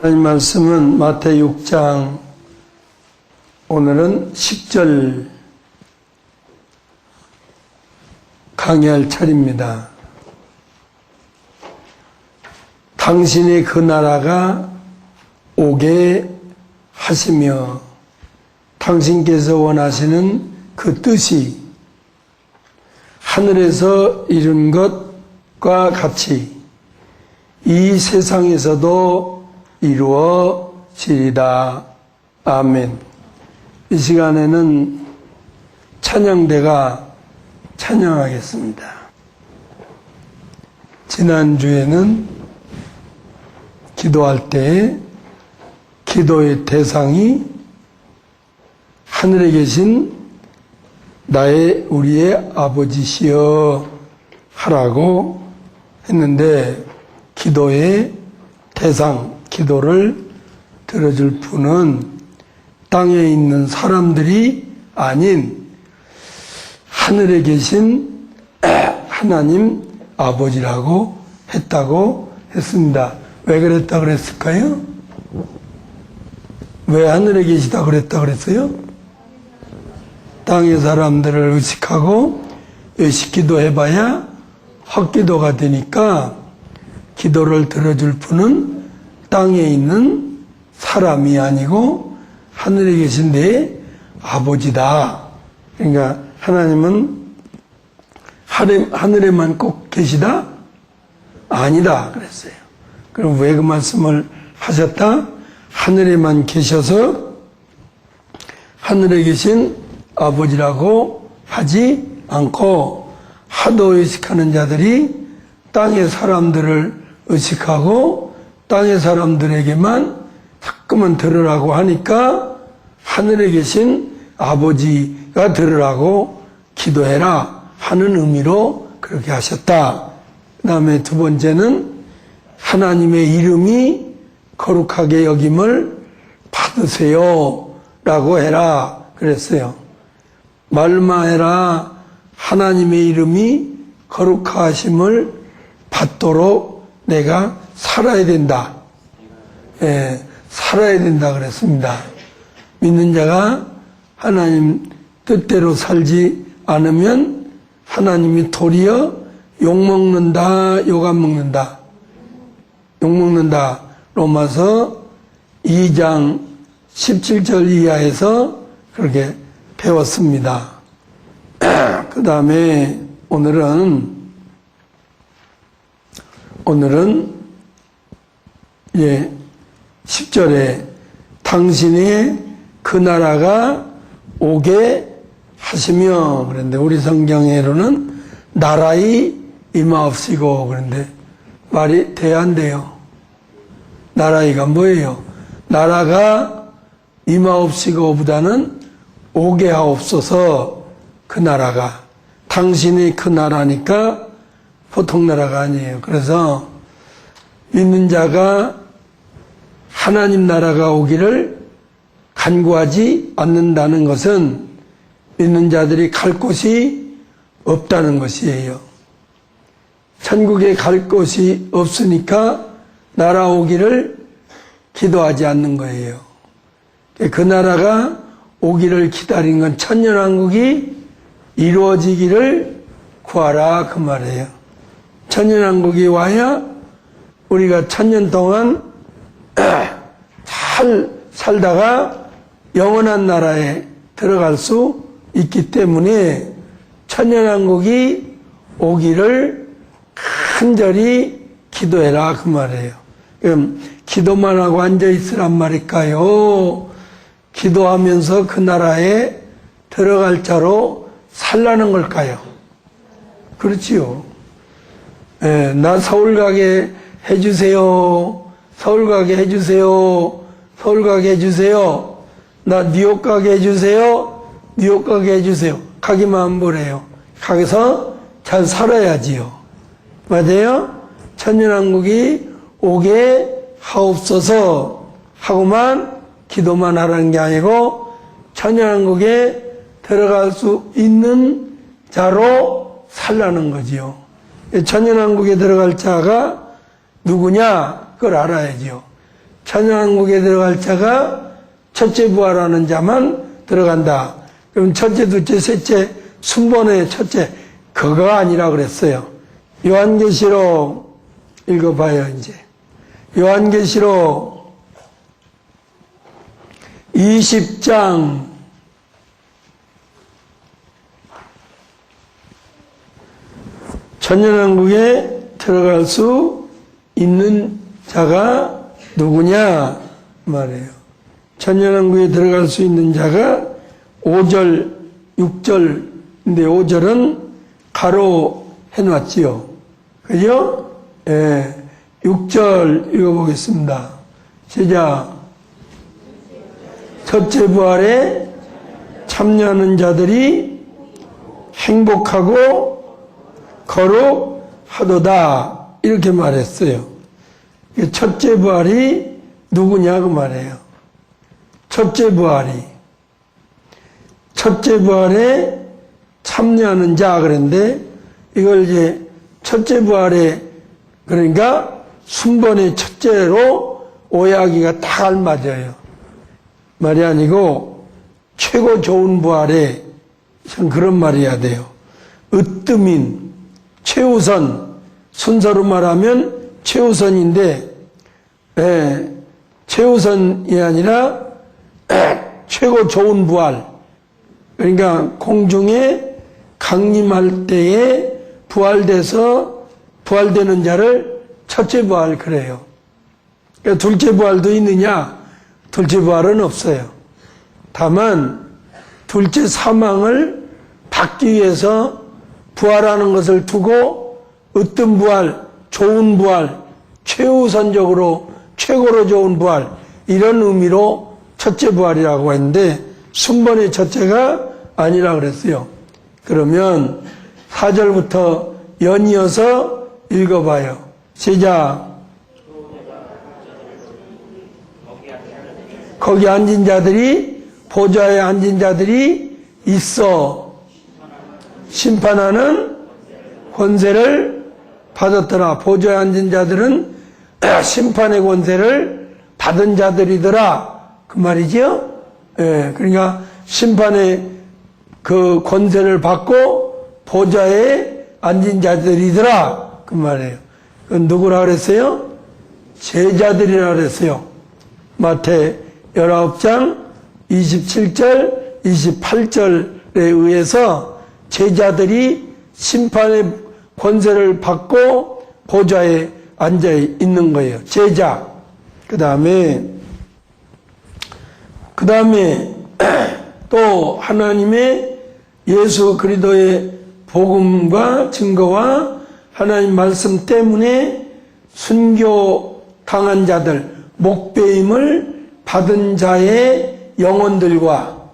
하나님 말씀은 마태복음 6장 오늘은 10절 강의할 차례입니다. 당신의 그 나라가 오게 하시며 당신께서 원하시는 그 뜻이 하늘에서 이룬 것과 같이 이 세상에서도 이루어지리다. 아멘. 이 시간에는 찬양대가 찬양하겠습니다. 지난주에는 기도할 때 기도의 대상이 하늘에 계신 우리의 아버지시여 하라고 했는데, 기도의 대상, 기도를 들어줄 분은 땅에 있는 사람들이 아닌 하늘에 계신 하나님 아버지라고 했다고 했습니다. 왜 그랬다 그랬을까요? 왜 하늘에 계시다 그랬다 그랬어요? 땅의 사람들을 의식하고 의식기도 해봐야 헛기도가 되니까 기도를 들어줄 분은 땅에 있는 사람이 아니고 하늘에 계신 내 아버지다. 그러니까 하나님은 하늘에만 꼭 계시다? 아니다 그랬어요. 그럼 왜 그 말씀을 하셨다? 하늘에만 계셔서 하늘에 계신 아버지라고 하지 않고 하도 의식하는 자들이 땅의 사람들을 의식하고 땅의 사람들에게만 자꾸만 들으라고 하니까 하늘에 계신 아버지가 들으라고 기도해라 하는 의미로 그렇게 하셨다. 그 다음에 두 번째는 하나님의 이름이 거룩하게 여김을 받으세요 라고 해라 그랬어요. 말만 해라. 하나님의 이름이 거룩하심을 받도록 내가 살아야 된다. 살아야 된다 그랬습니다. 믿는 자가 하나님 뜻대로 살지 않으면 하나님이 도리어 욕먹는다, 욕 안 먹는다. 욕먹는다. 로마서 2장 17절 이하에서 그렇게 배웠습니다. 그 다음에 오늘은 10절에 당신의 그 나라가 오게 하시며 그런데 우리 성경에로는 나라의 임하옵시고 그런데 말이 돼야 안 돼요. 나라이가 뭐예요? 나라가 임하옵시고보다는 오게 하옵소서. 그 나라가 당신이 그 나라니까 보통 나라가 아니에요. 그래서 믿는 자가 하나님 나라가 오기를 간구하지 않는다는 것은 믿는 자들이 갈 곳이 없다는 것이에요. 천국에 갈 곳이 없으니까 나라 오기를 기도하지 않는 거예요. 그 나라가 오기를 기다린 건 천년왕국이 이루어지기를 구하라 그 말이에요. 천년왕국이 와야 우리가 천년 동안 잘 살다가 영원한 나라에 들어갈 수 있기 때문에 천년왕국이 오기를 간절히 기도해라 그 말이에요. 그럼 기도만 하고 앉아있으란 말일까요? 기도하면서 그 나라에 들어갈 자로 살라는 걸까요? 그렇지요. 나 서울 가게 해주세요. 서울 가게 해주세요. 서울 가게 해주세요. 나 뉴욕 가게 해주세요. 뉴욕 가게 해주세요. 가기만 하면 뭐래요? 가서 잘 살아야지요. 맞아요? 천년왕국이 오게 하옵소서 하고만 기도만 하라는 게 아니고 천년왕국에 들어갈 수 있는 자로 살라는 거지요. 천년왕국에 들어갈 자가 누구냐? 그걸 알아야죠. 천년왕국에 들어갈 자가 첫째 부활하는 자만 들어간다. 그럼 첫째, 둘째, 셋째, 순번의 첫째, 그거가 아니라 그랬어요. 요한계시록 읽어봐요, 이제. 요한계시록 20장 '천년왕국에 들어갈 수 있는 자가 누구냐?' 말이에요. 천년왕국에 들어갈 수 있는 자가 5절, 6절인데 5절은 가로 해놨지요. 그죠? 예. 6절 읽어보겠습니다. 시작. 첫째 부활에 참여하는 자들이 행복하고 거룩하도다. 이렇게 말했어요. 첫째 부활이 누구냐 그 말이에요. 첫째 부활에 참여하는 자 그랬는데 이걸 이제 첫째 부활에 그러니까 순번의 첫째로 오해하기가 다 알맞아요. 말이 아니고 최고 좋은 부활에 그런 말이어야 돼요. 으뜸인 최우선 순서로 말하면 최우선인데 최우선이 아니라 최고 좋은 부활 그러니까 공중에 강림할 때에 부활돼서 부활되는 자를 첫째 부활 그래요. 그러니까 둘째 부활도 있느냐? 둘째 부활은 없어요. 다만 둘째 사망을 받기 위해서 부활하는 것을 두고 으뜸 부활, 좋은 부활, 최우선적으로 최고로 좋은 부활 이런 의미로 첫째 부활이라고 했는데 순번의 첫째가 아니라 그랬어요. 그러면 4절부터 연이어서 읽어봐요. 시작. 거기 앉은 자들이 보좌에 앉은 자들이 있어 심판하는 권세를 받았더라. 보좌에 앉은 자들은 심판의 권세를 받은 자들이더라. 그 말이죠. 예, 그러니까 심판의 그 권세를 받고 보좌에 앉은 자들이더라. 그 말이에요. 그건 누구라 그랬어요? 제자들이라 그랬어요. 마태 19장 27절, 28절에 의해서 제자들이 심판의 권세를 받고 보좌에 앉아 있는 거예요. 제자. 그 다음에 또 하나님의 예수 그리스도의 복음과 증거와 하나님 말씀 때문에 순교 당한 자들, 목배임을 받은 자의 영혼들과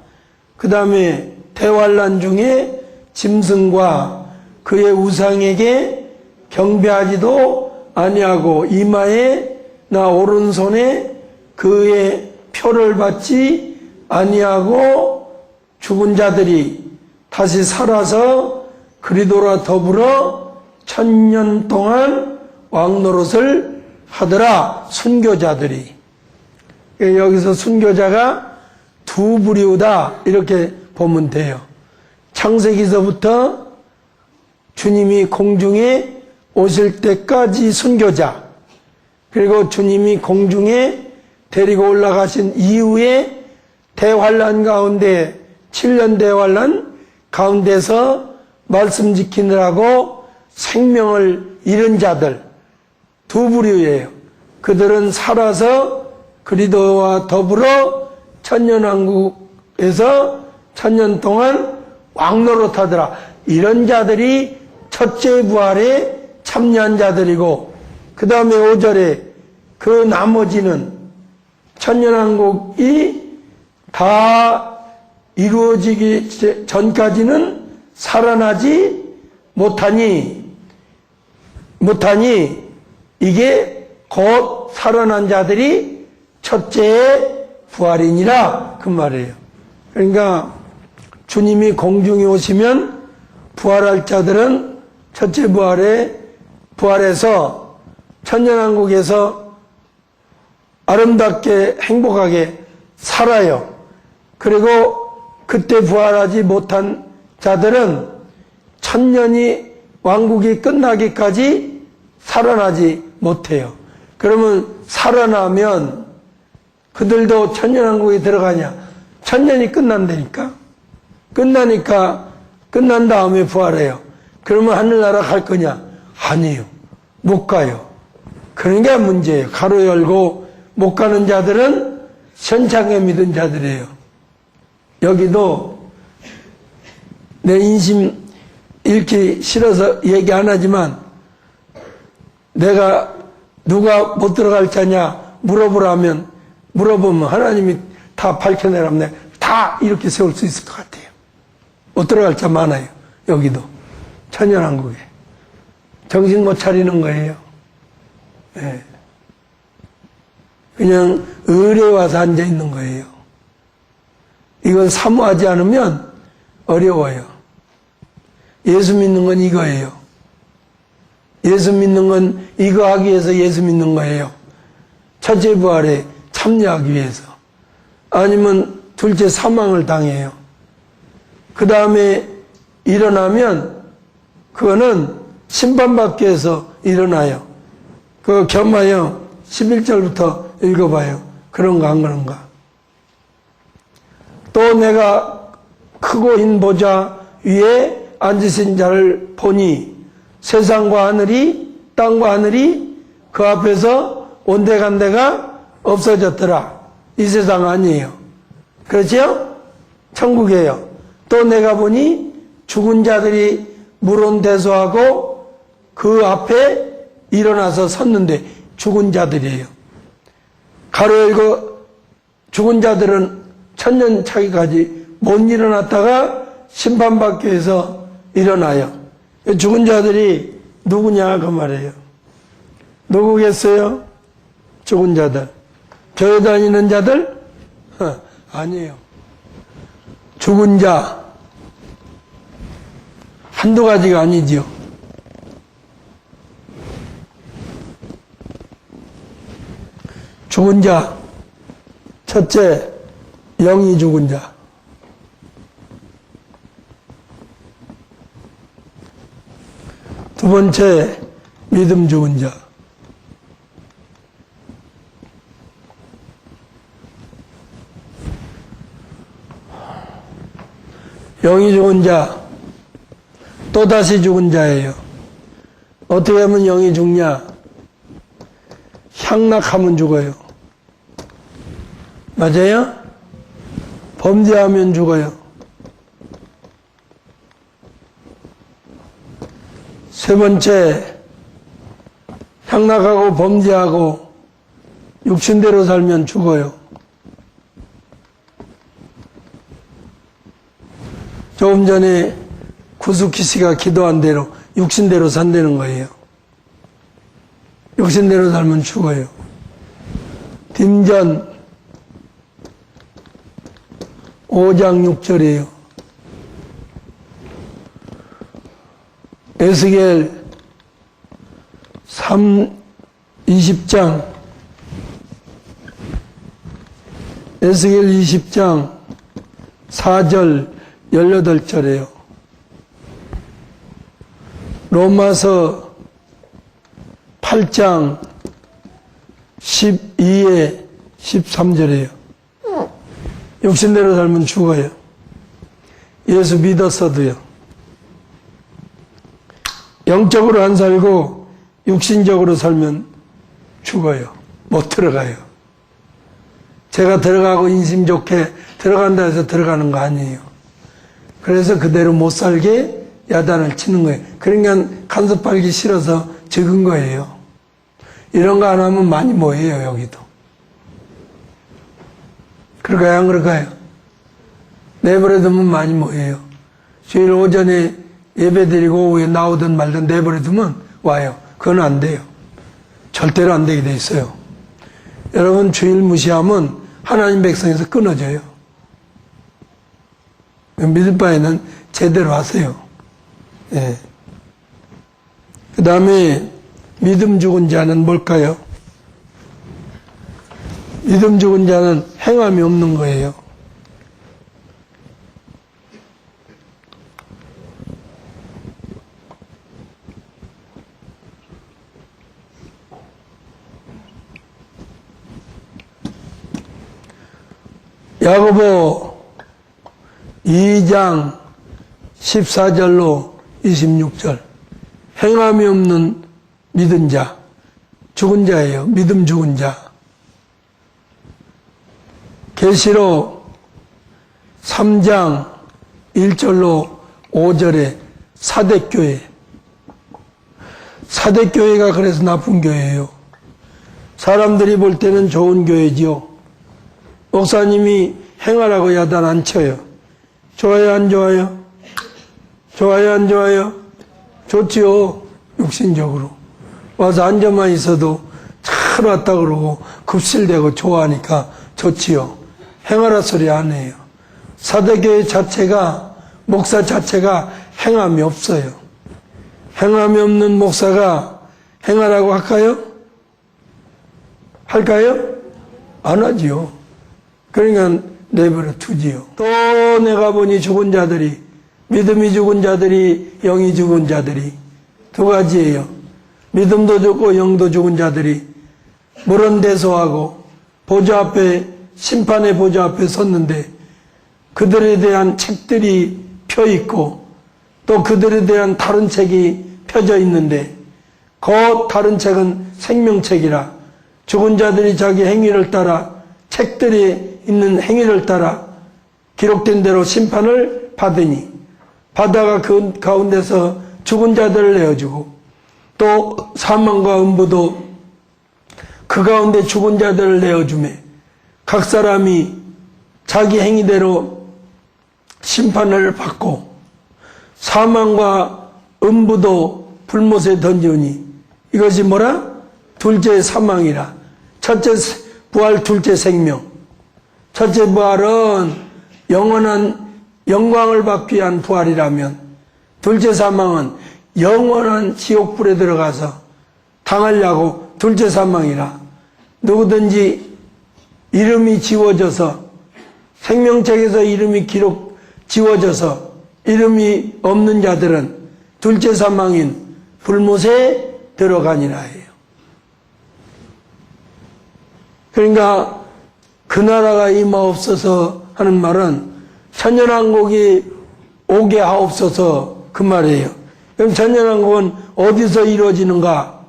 그 다음에 대환란 중에 짐승과 그의 우상에게 경배하지도 아니하고 이마에 나 오른손에 그의 표를 받지 아니하고 죽은 자들이 다시 살아서 그리스도와 더불어 1000년 동안 왕노릇을 하더라. 순교자들이. 여기서 순교자가 두 부류다 이렇게 보면 돼요. 창세기서부터 주님이 공중에 오실 때까지 순교자, 그리고 주님이 공중에 데리고 올라가신 이후에 대환란 가운데 7년 대환란 가운데서 말씀 지키느라고 생명을 잃은 자들 두 부류예요. 그들은 살아서 그리스도와 더불어 천년왕국에서 1000년 동안 왕노릇하더라. 이런 자들이 첫째 부활에 참여한 자들이고 그 다음에 5절에 그 나머지는 천년왕국이 다 이루어지기 전까지는 살아나지 못하니 이게 곧 살아난 자들이 첫째 부활이니라 그 말이에요. 그러니까 주님이 공중에 오시면 부활할 자들은 첫째 부활에서 1000년왕국에서 1000년 동안 왕노릇을 하더라. 이런 자들이 첫째 부활에 참여한 자들이고 그 다음에 5절에 그 나머지는 천년왕국이 다 이루어지기 전까지는 살아나지 못하니 이게 곧 살아난 자들이 첫째 부활이니라 그 말이에요. 그러니까 주님이 공중에 오시면 부활할 자들은 첫째 부활에서 아름답게 행복하게 살아요. 그리고 그때 부활하지 못한 자들은 천년이 왕국이 끝나기까지 살아나지 못해요. 그러면 살아나면 그들도 천년왕국에 들어가냐? 천년이 끝난다니까. 끝난 다음에 부활해요. 그러면 하늘나라 갈 거냐? 아니에요. 못 가요. 그런 게 문제예요. 가로 열고 못 가는 자들은 현창에 믿은 자들이에요. 여기도 내 인심 읽기 싫어서 얘기 안 하지만 내가 누가 못 들어갈 자냐 물어보면 하나님이 다 밝혀내라면 내가 다 이렇게 세울 수 있을 것 같아요. 못 들어갈 자 많아요. 여기도 천연왕국에 정신 못 차리는 거예요. 네. 그냥 을에 와서 앉아 있는 거예요. 이건 사모하지 않으면 어려워요. 예수 믿는 건 이거예요. 예수 믿는 건 이거 하기 위해서 예수 믿는 거예요. 첫째 부활에 참여하기 위해서. 아니면 둘째 사망을 당해요. 그 다음에 일어나면 그거는 심판받기 위해서 일어나요. 그거 겸하여 11절부터 읽어봐요. 그런가 안 그런가. 또 내가 크고 흰 보좌 위에 앉으신 자를 보니 세상과 하늘이 땅과 하늘이 그 앞에서 온데간데가 없어졌더라. 이 세상 아니에요. 그렇죠? 천국이에요. 또 내가 보니 죽은 자들이 물온대소하고 그 앞에 일어나서 섰는데 죽은 자들이에요. 가로 열고 죽은 자들은 천년 차기까지 못 일어났다가 심판받기 위해서 일어나요. 죽은 자들이 누구냐 그 말이에요. 누구겠어요? 죽은 자들. 교회 다니는 자들? 아니에요. 죽은 자 한두 가지가 아니지요. 죽은 자 첫째 영이 죽은 자, 두 번째 믿음 죽은 자, 영이 죽은 자, 또다시 죽은 자예요. 어떻게 하면 영이 죽냐? 향락하면 죽어요. 맞아요? 범죄하면 죽어요. 세 번째, 향락하고 범죄하고 육신대로 살면 죽어요. 조금 전에 구스키 씨가 기도한 대로 육신대로 산다는 거예요. 육신대로 살면 죽어요. 딘전 5장 6절이에요. 에스겔 20장 에스겔 20장 4절 18절이에요. 로마서 8장 12에 13절이에요. 육신대로 살면 죽어요. 예수 믿었어도요. 영적으로 안 살고 육신적으로 살면 죽어요. 못 들어가요. 제가 들어가고 인심 좋게 들어간다 해서 들어가는 거 아니에요. 그래서 그대로 못 살게 야단을 치는 거예요. 그러니까 간섭하기 싫어서 적은 거예요. 이런 거 안 하면 많이 모여요, 여기도. 그럴까요, 안 그럴까요? 내버려두면 많이 모여요. 주일 오전에 예배 드리고 오후에 나오든 말든 내버려두면 와요. 그건 안 돼요. 절대로 안 되게 돼 있어요. 여러분 주일 무시하면 하나님 백성에서 끊어져요. 믿을 바에는 제대로 하세요. 예. 그 다음에 믿음 죽은 자는 뭘까요? 믿음 죽은 자는 행함이 없는 거예요. 야고보 2장 14절로 26절. 행함이 없는 믿은 자, 죽은 자예요. 믿음 죽은 자. 계시록 3장 1절로 5절에 사대교회. 사대교회가 그래서 나쁜 교회예요. 사람들이 볼 때는 좋은 교회지요. 목사님이 행하라고 야단 안 쳐요. 좋아요, 안 좋아요? 좋아요, 안 좋아요? 좋지요. 육신적으로. 와서 앉아만 있어도 잘 왔다 그러고 급실대고 좋아하니까 좋지요. 행하라 소리 안 해요. 사대교회 자체가, 목사 자체가 행함이 없어요. 행함이 없는 목사가 행하라고 할까요? 할까요? 안 하지요. 그러니까 내버려 두지요. 또 내가 보니 죽은 자들이, 믿음이 죽은 자들이, 영이 죽은 자들이 두 가지예요. 믿음도 죽고 영도 죽은 자들이 물은대소하고 보좌 앞에, 심판의 보좌 앞에 섰는데 그들에 대한 책들이 펴 있고 또 그들에 대한 다른 책이 펴져 있는데 그 다른 책은 생명책이라 죽은 자들이 자기 행위를 따라 책들이 있는 행위를 따라 기록된 대로 심판을 받으니 바다가 그 가운데서 죽은 자들을 내어주고 또 사망과 음부도 그 가운데 죽은 자들을 내어주매 각 사람이 자기 행위대로 심판을 받고 사망과 음부도 불못에 던지니 이것이 뭐라? 둘째 사망이라. 첫째 부활, 둘째 생명. 첫째 부활은 영원한 영광을 받기 위한 부활이라면 둘째 사망은 영원한 지옥불에 들어가서 당하려고 둘째 사망이라. 누구든지 이름이 지워져서 생명책에서 이름이 지워져서 이름이 없는 자들은 둘째 사망인 불못에 들어가니라 해요. 그러니까 그 나라가 임하옵소서 하는 말은 천년왕국이 오게 하옵소서 그 말이에요. 그럼 천년왕국은 어디서 이루어지는가?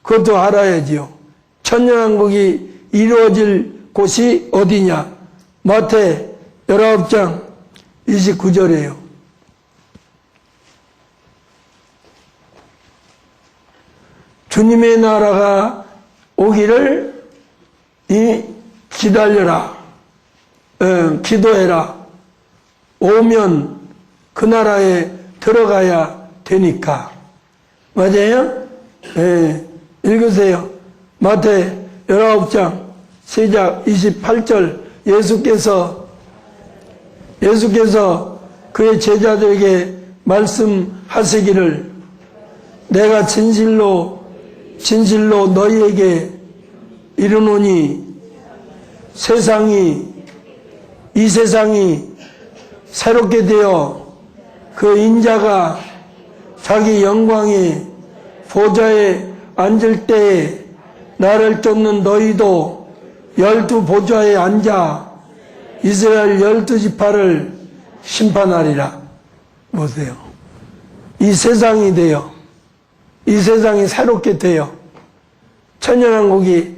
그것도 알아야지요. 천년왕국이 이루어질 곳이 어디냐? 마태 19장 29절이에요. 주님의 나라가 오기를 기다려라. 기도해라. 오면 그 나라에 들어가야 되니까. 맞아요? 읽으세요. 마태 19장 시작 28절. 예수께서 그의 제자들에게 말씀하시기를 내가 진실로 너희에게 이르노니 이 세상이 새롭게 되어 그 인자가 자기 영광의 보좌에 앉을 때에 나를 쫓는 너희도 12 보좌에 앉아 이스라엘 12지파를 심판하리라. 보세요. 이 세상이 되어 이 세상이 새롭게 되어 천년왕국이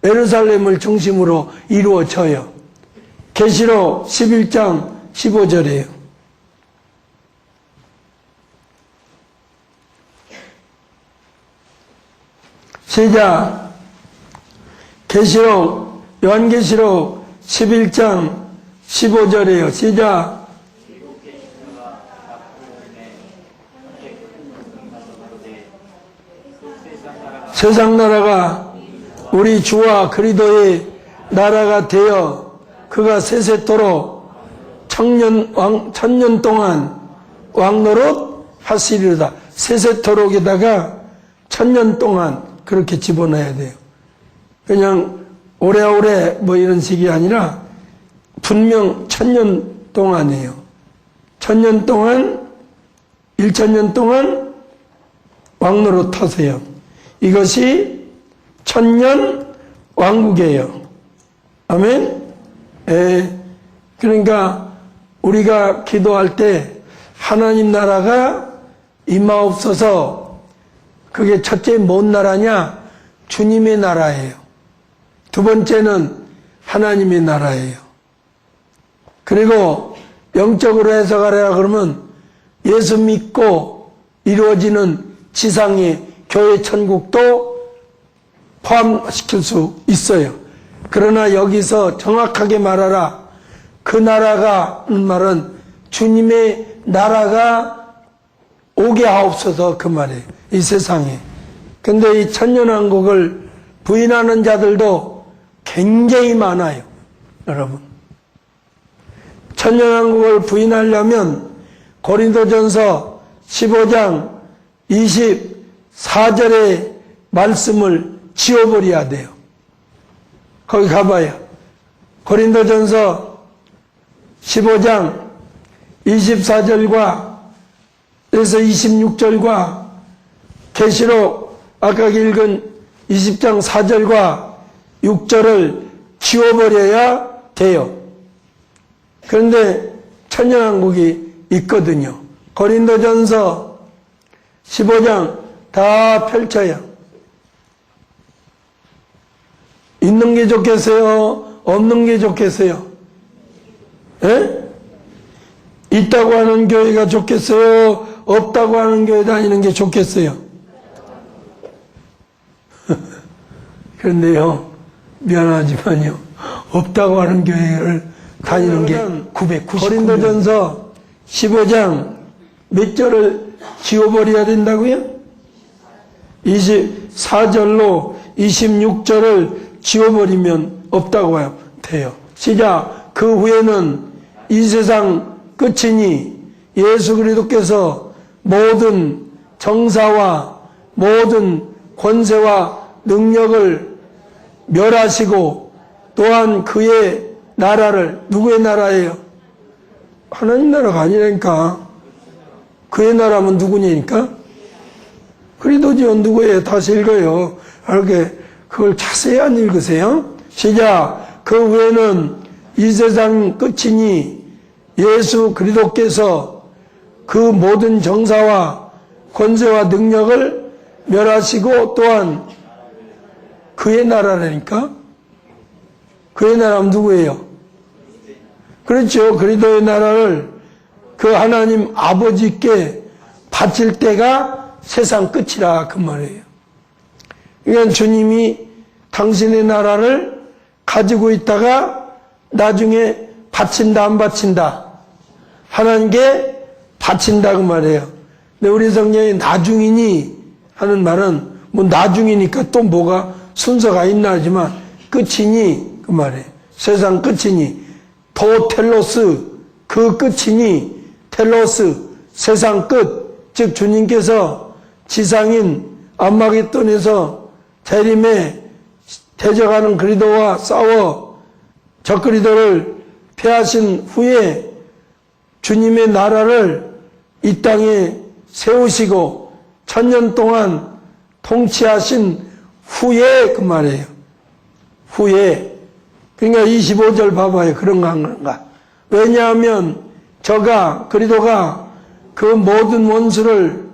예루살렘을 중심으로 이루어져요. 계시록 11장 15절이에요. 시작. 요한계시록 11장 15절이에요. 시작. 세상 나라가 우리 주와 그리스도의 나라가 되어 그가 세세토록 천년 동안 왕노릇 하시리로다. 세세토록에다가 천년 동안 그렇게 집어넣어야 돼요. 그냥 오래오래 뭐 이런 식이 아니라 분명 1000년 동안이에요. 1000년 동안, 1000년 동안 왕노릇하세요. 이것이 1000년 왕국이에요. 아멘? 그러니까 우리가 기도할 때 하나님 나라가 임하옵소서, 그게 첫째 뭔 나라냐? 주님의 나라예요. 두 번째는 하나님의 나라예요. 그리고 영적으로 해석하라 그러면 예수 믿고 이루어지는 지상의 교회 천국도 포함시킬 수 있어요. 그러나 여기서 정확하게 말하라. 그 나라가 말은 주님의 나라가 오게 하옵소서, 그 말이에요. 이 세상에. 근데 이 천년왕국을 부인하는 자들도 굉장히 많아요. 여러분. 천년왕국을 부인하려면 고린도전서 15장 24절의 말씀을 지워버려야 돼요. 거기 가봐요. 고린도전서 15장 24절과 그래서 26절과 계시록 아까 읽은 20장 4절과 6절을 지워버려야 돼요. 그런데 천년왕국이 있거든요. 고린도전서 15장 다 펼쳐요. 있는 게 좋겠어요? 없는 게 좋겠어요? 예? 있다고 하는 교회가 좋겠어요? 없다고 하는 교회 다니는 게 좋겠어요? 그런데요, 미안하지만요, 없다고 하는 교회를 다니는 게 999. 고린도전서 15장 몇 절을 지워버려야 된다고요? 24절로 26절을 지워버리면 없다고 돼요. 시작. 그 후에는 이 세상 끝이니 예수 그리스도께서 모든 정사와 모든 권세와 능력을 멸하시고 또한 그의 나라를, 누구의 나라예요? 하나님 나라가 아니라니까. 그의 나라면 누구냐니까? 그리도지요. 누구예요? 다시 읽어요. 이렇게 그걸 자세히 안 읽으세요? 시작. 그 후에는 이 세상 끝이니 예수 그리스도께서 그 모든 정사와 권세와 능력을 멸하시고 또한 그의 나라라니까? 그의 나라는 누구예요? 그렇죠. 그리스도의 나라를 그 하나님 아버지께 바칠 때가 세상 끝이라 그 말이에요. 그러니까 주님이 당신의 나라를 가지고 있다가 나중에 바친다 안 바친다? 하나님께 바친다 그 말이에요. 근데 우리 성경에 나중이니 하는 말은 뭐 나중이니까 또 뭐가 순서가 있나 하지만 끝이니 그 말이에요. 세상 끝이니 도텔로스 그 끝이니 텔로스 세상 끝, 즉 주님께서 지상인 암마겟돈에서 재림에 대적하는 그리스도와 싸워 적 그리스도를 패하신 후에 주님의 나라를 이 땅에 세우시고 1000년 동안 통치하신 후에 그 말이에요. 후에. 그러니까 25절 봐봐요. 그런가 안 그런가. 왜냐하면 저가 그리스도가 그 모든 원수를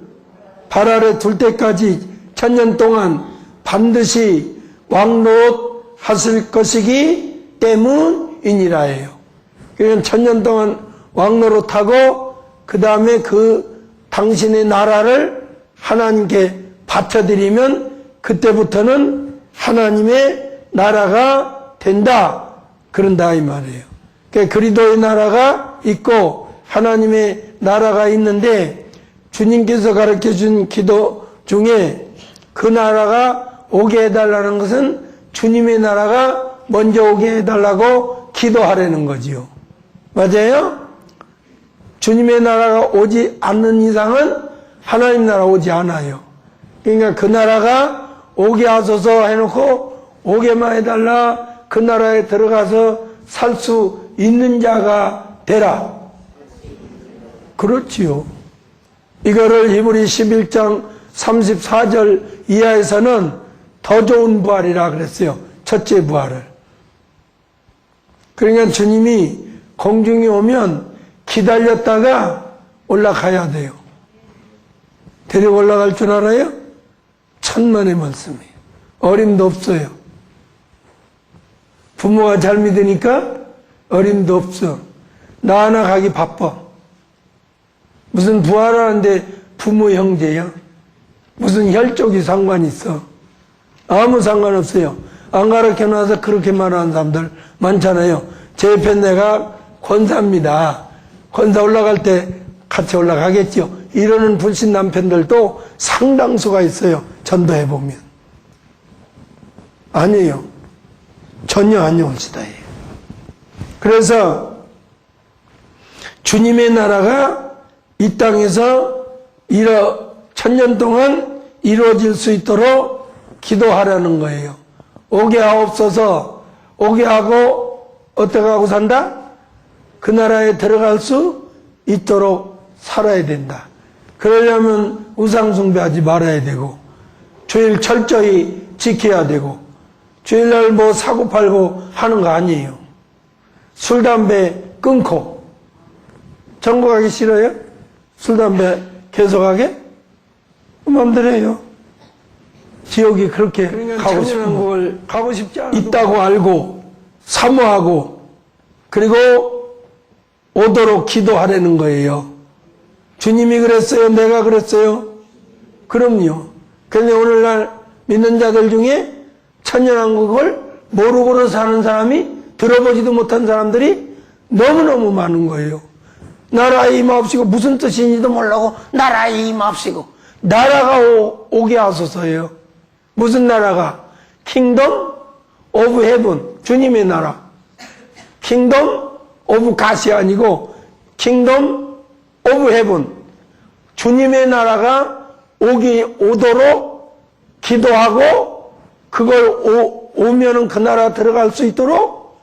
발 아래 둘 때까지 1000년 동안 반드시 왕노릇하실 것이기 때문이니라예요. 그러니까 1000년 동안 왕노릇하고 그 다음에 그 당신의 나라를 하나님께 바쳐드리면 그때부터는 하나님의 나라가 된다. 그런다 이 말이에요. 그러니까 그리스도의 나라가 있고 하나님의 나라가 있는데 주님께서 가르쳐준 기도 중에 그 나라가 오게 해달라는 것은 주님의 나라가 먼저 오게 해달라고 기도하라는 거지요. 맞아요? 주님의 나라가 오지 않는 이상은 하나님 나라 오지 않아요. 그러니까 그 나라가 오게 하소서 해놓고 오게만 해달라 그 나라에 들어가서 살 수 있는 자가 되라. 그렇지요. 이거를 히브리 11장 34절 이하에서는 더 좋은 부활이라 그랬어요. 첫째 부활을. 그러니까 주님이 공중에 오면 기다렸다가 올라가야 돼요. 데리고 올라갈 줄 알아요? 천만의 말씀이에요. 어림도 없어요. 부모가 잘 믿으니까 어림도 없어. 나 하나 가기 바빠. 무슨 부활하는데 부모 형제야? 무슨 혈족이 상관 있어? 아무 상관없어요. 안 가르쳐놔서 그렇게 말하는 사람들 많잖아요. 제 옆에 내가 권사입니다. 권사 올라갈 때 같이 올라가겠죠. 이러는 불신 남편들도 상당수가 있어요. 전도해보면. 아니에요. 전혀 아니올지다. 그래서 주님의 나라가 이 땅에서 천년 동안 이루어질 수 있도록 기도하라는 거예요. 오게 하옵소서. 오게 하고 어떻게 하고 산다? 그 나라에 들어갈 수 있도록 살아야 된다. 그러려면 우상 숭배하지 말아야 되고, 주일 철저히 지켜야 되고, 주일날 뭐 사고 팔고 하는 거 아니에요. 술, 담배 끊고. 전국 가기 싫어요? 술, 담배 계속하게? 마음대로 해요. 지옥이 그렇게 가고 싶은 걸 가고 싶지 않아도 있다고 알고 사모하고 그리고 오도록 기도하라는 거예요. 주님이 그랬어요? 내가 그랬어요? 그럼요. 그런데 오늘날 믿는 자들 중에 천년왕국을 모르고는 사는 사람이 들어보지도 못한 사람들이 너무너무 많은 거예요. 나라에 임하옵시고 무슨 뜻인지도 모르고 나라에 임하옵시고 나라가 오게 하소서예요. 무슨 나라가? 킹덤 오브 헤븐, 주님의 나라. 킹덤 오브 갓이 아니고 킹덤 오브 헤븐, 주님의 나라가 오도록 기도하고 그걸 오면은 그 나라 들어갈 수 있도록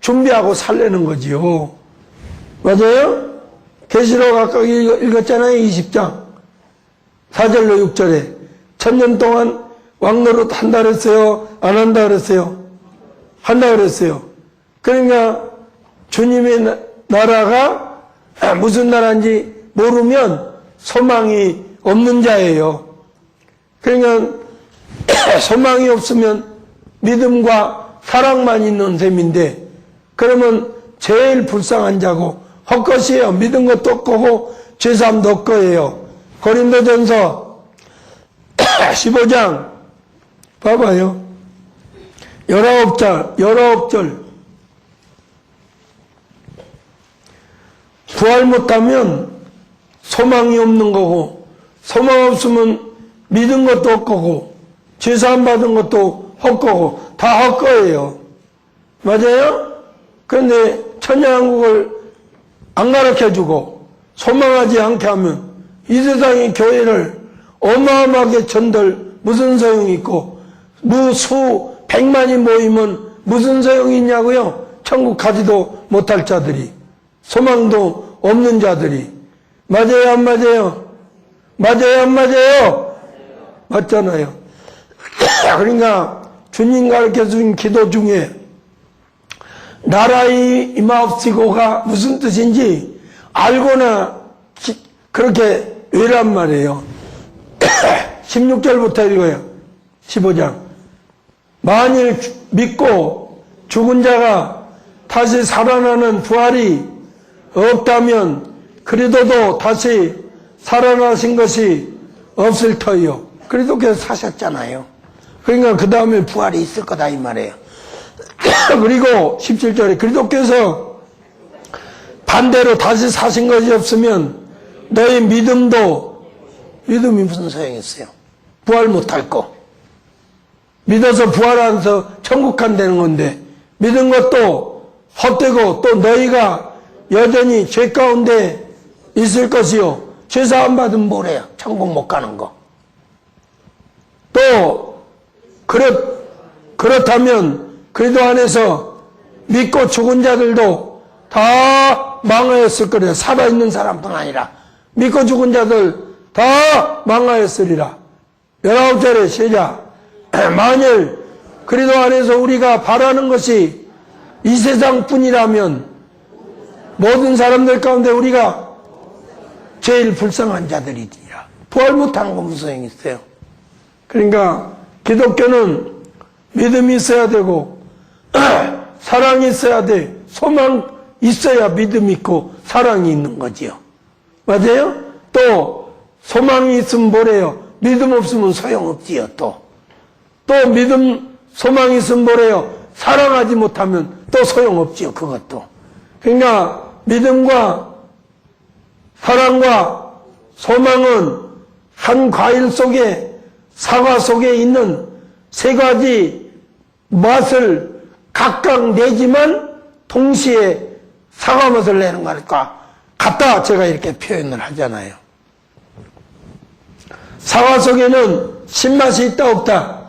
준비하고 살려는 거지요. 맞아요? 계시록 아까 읽었잖아요. 20장 4절로 6절에 천년 동안 왕노릇 한다 그랬어요? 안 한다 그랬어요? 한다 그랬어요. 그러니까 주님의 나라가 무슨 나라인지 모르면 소망이 없는 자예요. 그러니까 소망이 없으면 믿음과 사랑만 있는 셈인데, 그러면 제일 불쌍한 자고 헛것이에요. 믿은 것도 없고 죄사함도 없고예요. 고린도전서 15장 봐봐요. 19절. 부활 못하면 소망이 없는 거고, 소망 없으면 믿은 것도 헛거고, 죄사함 받은 것도 헛거고, 다 헛거예요. 맞아요? 그런데 천년왕국을 안 가르쳐주고 소망하지 않게 하면 이 세상의 교회를 어마어마하게 전들 무슨 소용이 있고, 수 백만이 모이면 무슨 소용이 있냐고요? 천국 가지도 못할 자들이, 소망도 없는 자들이. 맞아요, 안 맞아요? 맞아요, 안 맞아요? 맞잖아요. 그러니까 주님 가르쳐준 기도 중에 나라에 임하옵시고가 무슨 뜻인지 알고나 그렇게 외란 말이에요. 16절부터 읽어요. 15장. 만일 믿고 죽은 자가 다시 살아나는 부활이 없다면 그리스도도 다시 살아나신 것이 없을 터이요. 그리스도께서 사셨잖아요. 그러니까 그 다음에 부활이 있을 거다 이 말이에요. 그리고 17절에 그리스도께서 반대로 다시 사신 것이 없으면 너희 믿음이 무슨 소용이 있어요? 부활 못할 거. 믿어서 부활하면서 천국 간다는 건데, 믿은 것도 헛되고 또 너희가 여전히 죄 가운데 있을 것이요. 죄사함 받으면 뭐래요? 천국 못 가는 거. 또 그렇다면 그리스도 안에서 믿고 죽은 자들도 다 망하였을 거래요. 살아있는 사람뿐 아니라 믿고 죽은 자들 다 망하였으리라. 19절에 시작. 만일 그리스도 안에서 우리가 바라는 것이 이 세상뿐이라면 모든 사람들 가운데 우리가 제일 불쌍한 자들이니라. 부활 못한 거 무슨 소용이 있어요? 그러니까 기독교는 믿음이 있어야 되고 사랑이 있어야 돼. 소망 있어야 믿음 있고 사랑이 있는 거지요. 맞아요? 또 소망이 있으면 뭐래요? 믿음 없으면 소용없지요. 또 믿음 소망이 있으면 뭐래요? 사랑하지 못하면 또 소용없지요. 그것도. 그러니까 믿음과 사랑과 소망은 한 과일 속에 사과 속에 있는 세 가지 맛을 각각 내지만 동시에 사과 맛을 내는 거니까 같다 제가 이렇게 표현을 하잖아요. 사과 속에는 신맛이 있다 없다?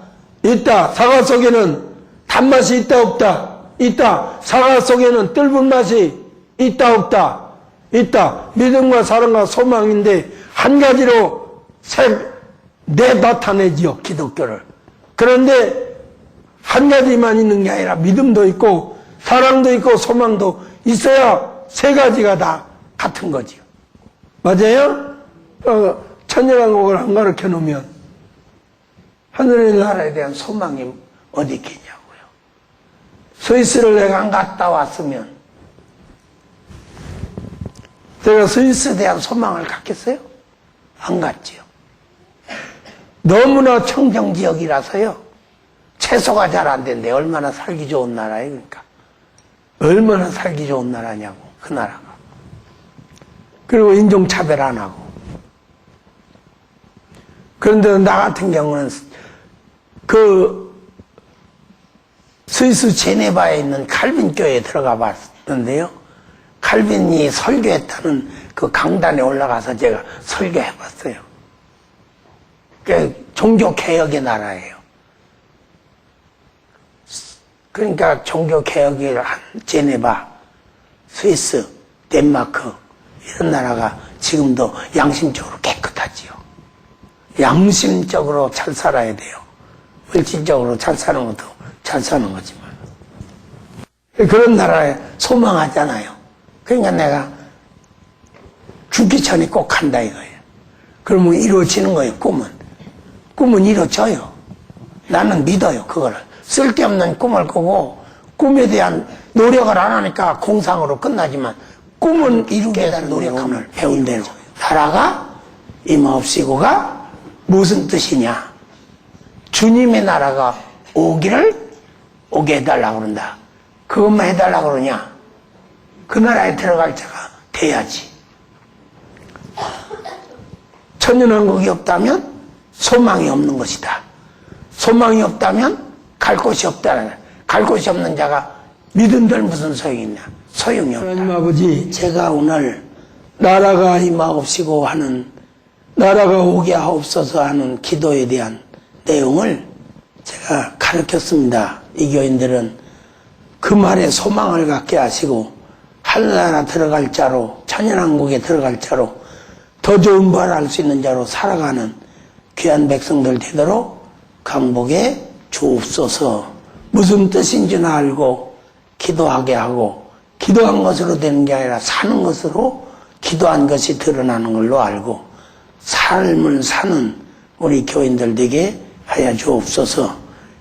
있다. 사과 속에는 단맛이 있다 없다? 있다. 사과 속에는 뜰분 맛이 있다 없다? 있다. 믿음과 사랑과 소망인데 한 가지로 나타내지요. 기독교를. 그런데 한 가지만 있는 게 아니라 믿음도 있고 사랑도 있고 소망도 있어야 세 가지가 다 같은 거지요. 맞아요? 천연왕국을 안 가르쳐 놓으면 하늘의 나라에 대한 소망이 어디 있겠냐고요. 스위스를 내가 안 갔다 왔으면 내가 스위스에 대한 소망을 갖겠어요? 안 갔지요. 너무나 청정지역이라서요. 채소가 잘 안 된대. 얼마나 살기 좋은 나라예요. 그러니까 얼마나 살기 좋은 나라냐고. 그 나라가. 그리고 인종차별 안 하고. 그런데 나 같은 경우는 그 스위스 제네바에 있는 칼빈교회에 들어가 봤는데요. 칼빈이 설교했다는 그 강단에 올라가서 제가 설교해 봤어요. 그 종교개혁의 나라예요. 그러니까 종교개혁을 한 제네바, 스위스, 덴마크 이런 나라가 지금도 양심적으로 깨끗하지요. 양심적으로 잘 살아야 돼요. 물질적으로 잘 사는 것도 잘 사는 거지만. 그런 나라에 소망하잖아요. 그러니까 내가 죽기 전에 꼭 간다 이거예요. 그러면 이루어지는 거예요. 꿈은 이루어져요. 나는 믿어요. 그거를. 쓸데없는 꿈을 꾸고 꿈에 대한 노력을 안 하니까 공상으로 끝나지만 꿈은 이루게 대한 노력함을 배운 대로 나라가 임하옵시고가 무슨 뜻이냐? 주님의 나라가 오게 해달라고 그런다. 그것만 해달라고 그러냐? 그 나라에 들어갈 자가 돼야지. 천연왕국이 없다면 소망이 없는 것이다. 소망이 없다면 갈 곳이 없다는 거야. 갈 곳이 없는 자가 믿음들 무슨 소용이 있냐? 소용이 없다. 하나님 아버지, 제가 오늘 나라가 임하옵시고 하는 나라가 오게 하옵소서 하는 기도에 대한 내용을 제가 가르쳤습니다. 이 교인들은 그 말에 소망을 갖게 하시고 하늘나라 들어갈 자로 천연왕국에 들어갈 자로 더 좋은 부활을 할 수 있는 자로 살아가는 귀한 백성들 되도록 강복해 주옵소서. 무슨 뜻인지는 알고 기도하게 하고 기도한 것으로 되는 게 아니라 사는 것으로 기도한 것이 드러나는 걸로 알고 삶을 사는 우리 교인들 되게 하여 주옵소서.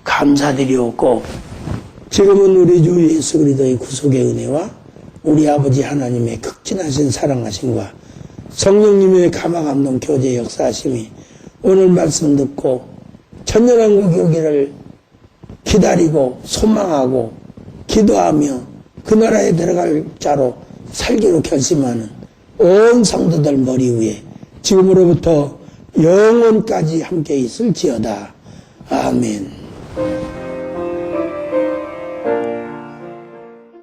감사드리옵고 지금은 우리 주 예수 그리스도의 구속의 은혜와 우리 아버지 하나님의 극진하신 사랑하심과 성령님의 감화감동 교제 역사하심이 오늘 말씀 듣고 천년왕국 오기를 기다리고 소망하고 기도하며 그 나라에 들어갈 자로 살기로 결심하는 온 성도들 머리 위에 지금으로부터 영원까지 함께 있을지어다. 아멘.